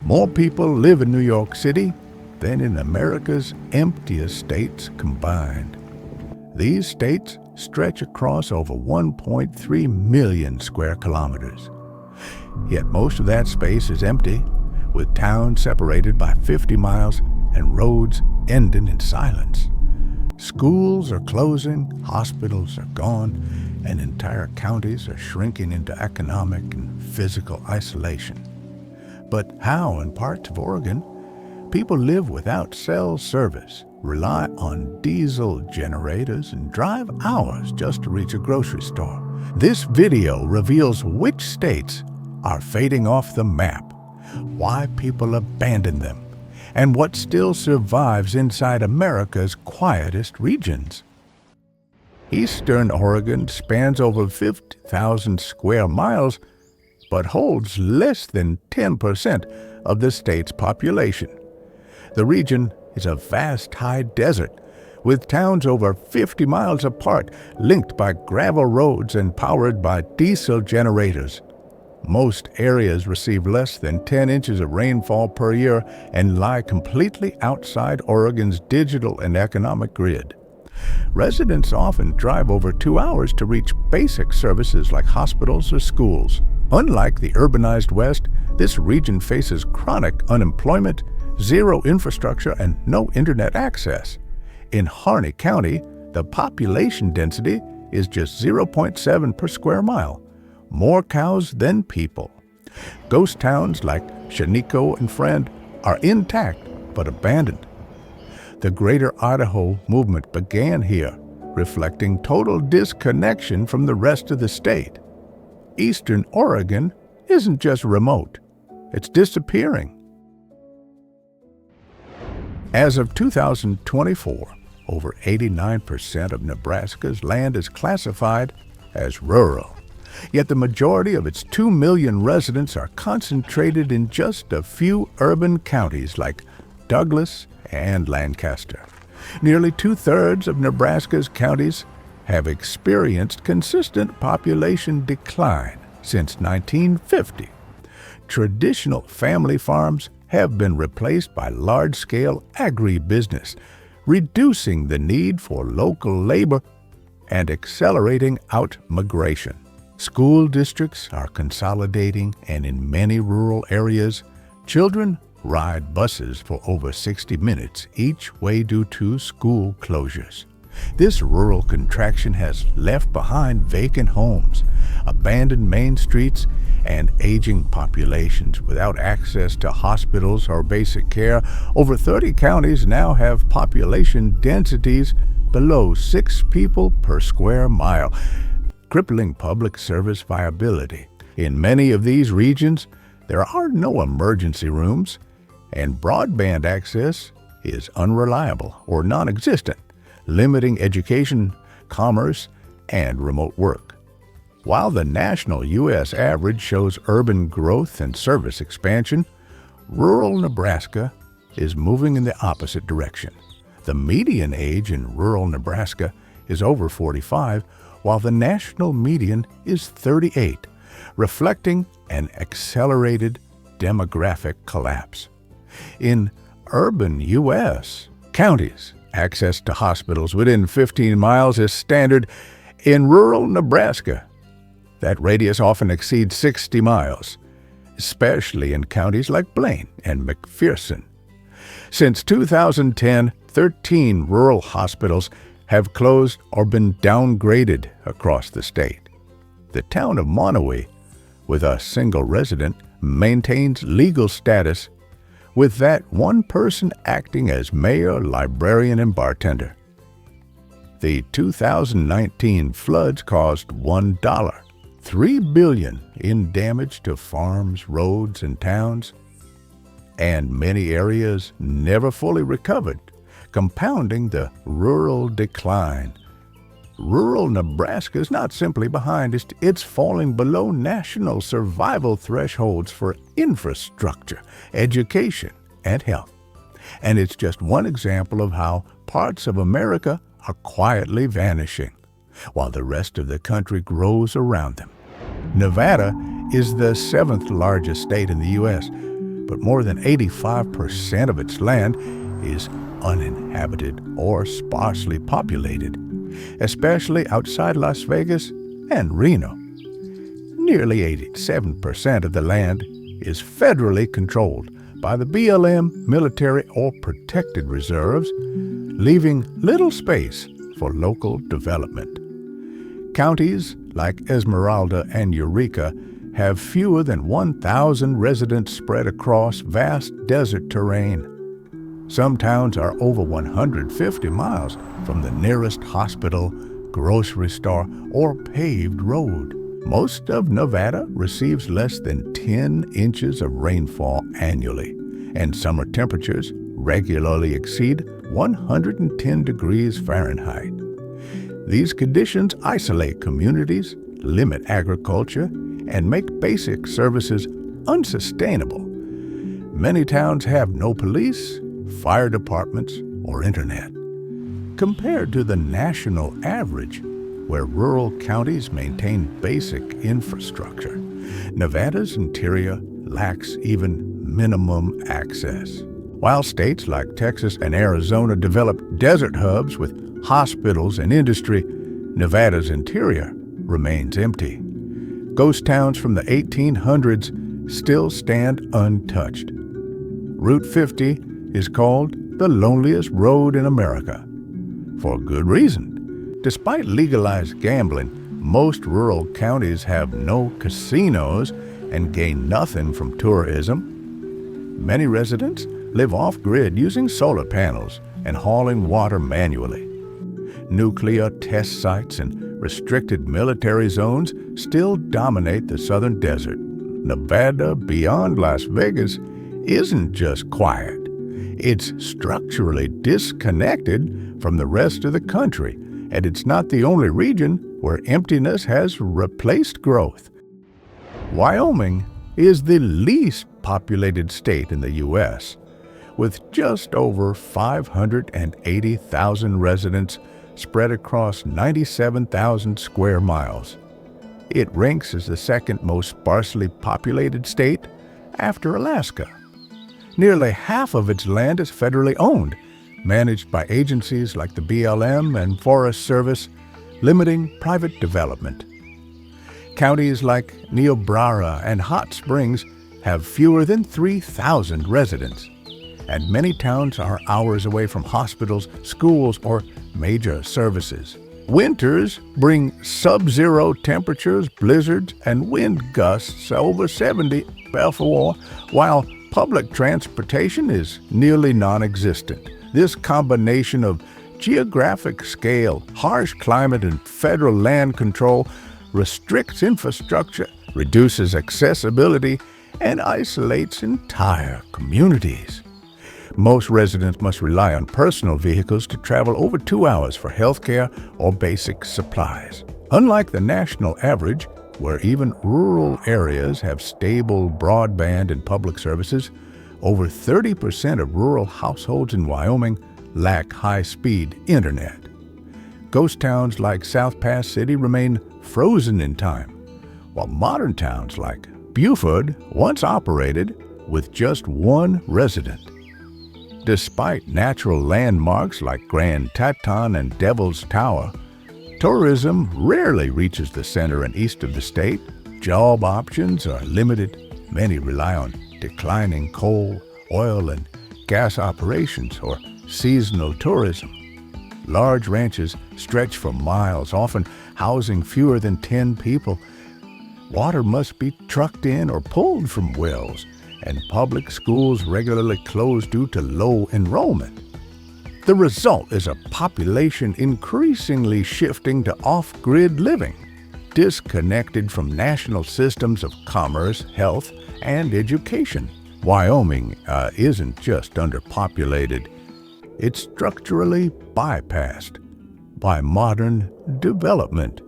More people live in New York City than in America's emptiest states combined. These states stretch across over 1.3 million square kilometers. Yet most of that space is empty, with towns separated by 50 miles and roads ending in silence. Schools are closing, hospitals are gone, and entire counties are shrinking into economic and physical isolation. But how, in parts of Oregon, people live without cell service, rely on diesel generators, and drive hours just to reach a grocery store. This video reveals which states are fading off the map, why people abandon them, and what still survives inside America's quietest regions. Eastern Oregon spans over 50,000 square miles, but holds less than 10% of the state's population. The region is a vast high desert, with towns over 50 miles apart, linked by gravel roads and powered by diesel generators. Most areas receive less than 10 inches of rainfall per year and lie completely outside Oregon's digital and economic grid. Residents often drive over 2 hours to reach basic services like hospitals or schools. Unlike the urbanized West, this region faces chronic unemployment, zero infrastructure, and no internet access. In Harney County, the population density is just 0.7 per square mile, more cows than people. Ghost towns like Shaniko and Friend are intact but abandoned. The Greater Idaho movement began here, reflecting total disconnection from the rest of the state. Eastern Oregon isn't just remote, it's disappearing. As of 2024, over 89% of Nebraska's land is classified as rural. Yet the majority of its 2 million residents are concentrated in just a few urban counties like Douglas and Lancaster. Nearly 2/3 of Nebraska's counties have experienced consistent population decline since 1950. Traditional family farms have been replaced by large-scale agribusiness, reducing the need for local labor and accelerating out-migration. School districts are consolidating, and in many rural areas, children ride buses for over 60 minutes each way due to school closures. This rural contraction has left behind vacant homes, abandoned main streets, and aging populations without access to hospitals or basic care. Over 30 counties now have population densities below 6 people per square mile, crippling public service viability. In many of these regions, there are no emergency rooms, and broadband access is unreliable or non-existent, limiting education, commerce, and remote work. While the national U.S. average shows urban growth and service expansion, rural Nebraska is moving in the opposite direction. The median age in rural Nebraska is over 45, while the national median is 38, reflecting an accelerated demographic collapse. In urban U.S. counties, access to hospitals within 15 miles is standard. In rural Nebraska, that radius often exceeds 60 miles, especially in counties like Blaine and McPherson. Since 2010, 13 rural hospitals have closed or been downgraded across the state. The town of Monowee, with a single resident, maintains legal status, with that one person acting as mayor, librarian, and bartender. The 2019 floods caused $3 billion in damage to farms, roads, and towns, and many areas never fully recovered, compounding the rural decline. Rural Nebraska is not simply behind, it's falling below national survival thresholds for infrastructure, education, and health. And it's just one example of how parts of America are quietly vanishing, while the rest of the country grows around them. Nevada is the 7th largest state in the U.S., but more than 85% of its land is uninhabited or sparsely populated, especially outside Las Vegas and Reno. Nearly 87% of the land is federally controlled by the BLM military or protected reserves, leaving little space for local development. Counties like Esmeralda and Eureka have fewer than 1,000 residents spread across vast desert terrain. Some towns are over 150 miles from the nearest hospital, grocery store, or paved road. Most of Nevada receives less than 10 inches of rainfall annually, and summer temperatures regularly exceed 110 degrees Fahrenheit. These conditions isolate communities, limit agriculture, and make basic services unsustainable. Many towns have no police, fire departments, or internet. Compared to the national average, where rural counties maintain basic infrastructure, Nevada's interior lacks even minimum access. While states like Texas and Arizona develop desert hubs with hospitals and industry, Nevada's interior remains empty. Ghost towns from the 1800s still stand untouched. Route 50 is called the loneliest road in America, for good reason. Despite legalized gambling, most rural counties have no casinos and gain nothing from tourism. Many residents live off-grid using solar panels and hauling water manually. Nuclear test sites and restricted military zones still dominate the southern desert. Nevada, beyond Las Vegas, isn't just quiet. It's structurally disconnected from the rest of the country, and it's not the only region where emptiness has replaced growth. Wyoming is the least populated state in the U.S., with just over 580,000 residents spread across 97,000 square miles. It ranks as the second most sparsely populated state after Alaska. Nearly half of its land is federally owned, managed by agencies like the BLM and Forest Service, limiting private development. Counties like Niobrara and Hot Springs have fewer than 3,000 residents, and many towns are hours away from hospitals, schools, or major services. Winters bring sub-zero temperatures, blizzards, and wind gusts over 70 mph, while public transportation is nearly non-existent. This combination of geographic scale, harsh climate, and federal land control restricts infrastructure, reduces accessibility, and isolates entire communities. Most residents must rely on personal vehicles to travel over 2 hours for healthcare or basic supplies. Unlike the national average, where even rural areas have stable broadband and public services, over 30% of rural households in Wyoming lack high-speed internet. Ghost towns like South Pass City remain frozen in time, while modern towns like Buford once operated with just one resident. Despite natural landmarks like Grand Teton and Devil's Tower, tourism rarely reaches the center and east of the state. Job options are limited. Many rely on declining coal, oil, and gas operations or seasonal tourism. Large ranches stretch for miles, often housing fewer than 10 people. Water must be trucked in or pulled from wells, and public schools regularly close due to low enrollment. The result is a population increasingly shifting to off-grid living, disconnected from national systems of commerce, health, and education. Wyoming isn't just underpopulated, it's structurally bypassed by modern development.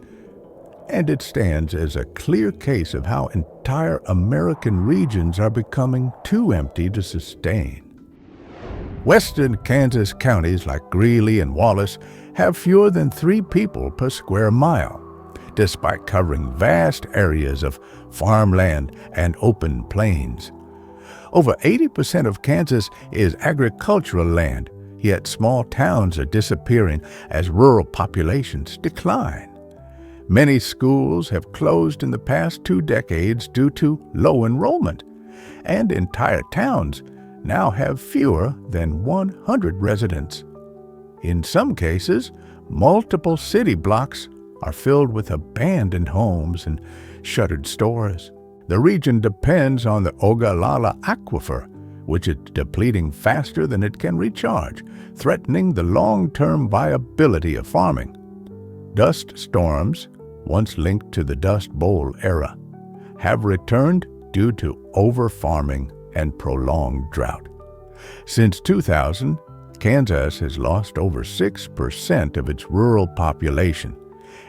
And it stands as a clear case of how entire American regions are becoming too empty to sustain. Western Kansas counties like Greeley and Wallace have fewer than 3 people per square mile, despite covering vast areas of farmland and open plains. Over 80% of Kansas is agricultural land, yet small towns are disappearing as rural populations decline. Many schools have closed in the past 2 decades due to low enrollment, and entire towns now have fewer than 100 residents. In some cases, multiple city blocks are filled with abandoned homes and shuttered stores. The region depends on the Ogallala Aquifer, which is depleting faster than it can recharge, threatening the long-term viability of farming. Dust storms, once linked to the Dust Bowl era, have returned due to over-farming and prolonged drought. Since 2000, Kansas has lost over 6% of its rural population,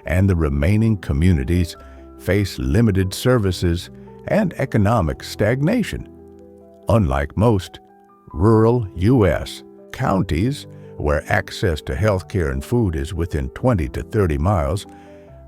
and the remaining communities face limited services and economic stagnation. Unlike most rural U.S. counties where access to health care and food is within 20 to 30 miles,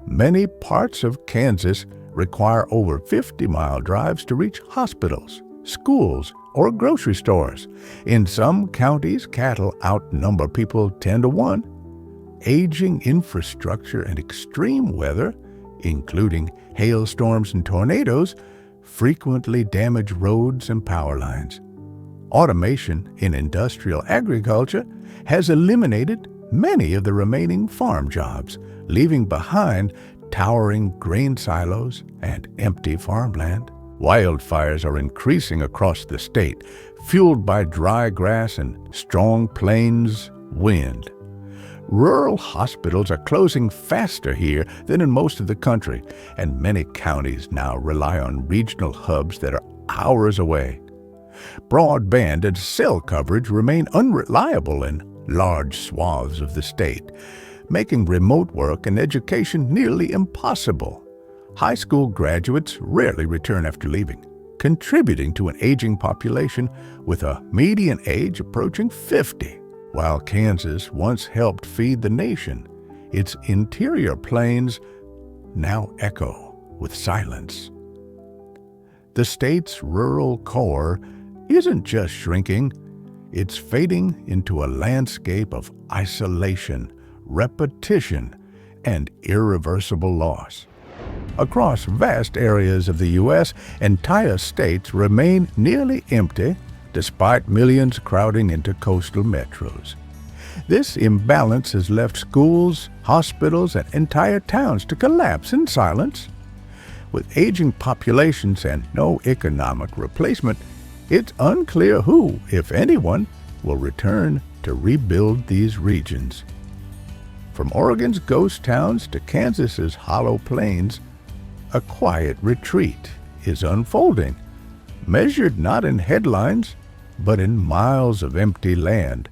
many parts of Kansas require over 50-mile drives to reach hospitals, schools, or grocery stores. In some counties, cattle outnumber people 10 to 1. Aging infrastructure and extreme weather, including hailstorms and tornadoes, frequently damage roads and power lines. Automation in industrial agriculture has eliminated many of the remaining farm jobs, leaving behind towering grain silos and empty farmland. Wildfires are increasing across the state, fueled by dry grass and strong plains wind. Rural hospitals are closing faster here than in most of the country, and many counties now rely on regional hubs that are hours away. Broadband and cell coverage remain unreliable in large swaths of the state, making remote work and education nearly impossible. High school graduates rarely return after leaving, contributing to an aging population with a median age approaching 50. While Kansas once helped feed the nation, its interior plains now echo with silence. The state's rural core isn't just shrinking, it's fading into a landscape of isolation, repetition, and irreversible loss. Across vast areas of the U.S., entire states remain nearly empty despite millions crowding into coastal metros. This imbalance has left schools, hospitals, and entire towns to collapse in silence. With aging populations and no economic replacement, it's unclear who, if anyone, will return to rebuild these regions. From Oregon's ghost towns to Kansas's hollow plains, a quiet retreat is unfolding, measured not in headlines, but in miles of empty land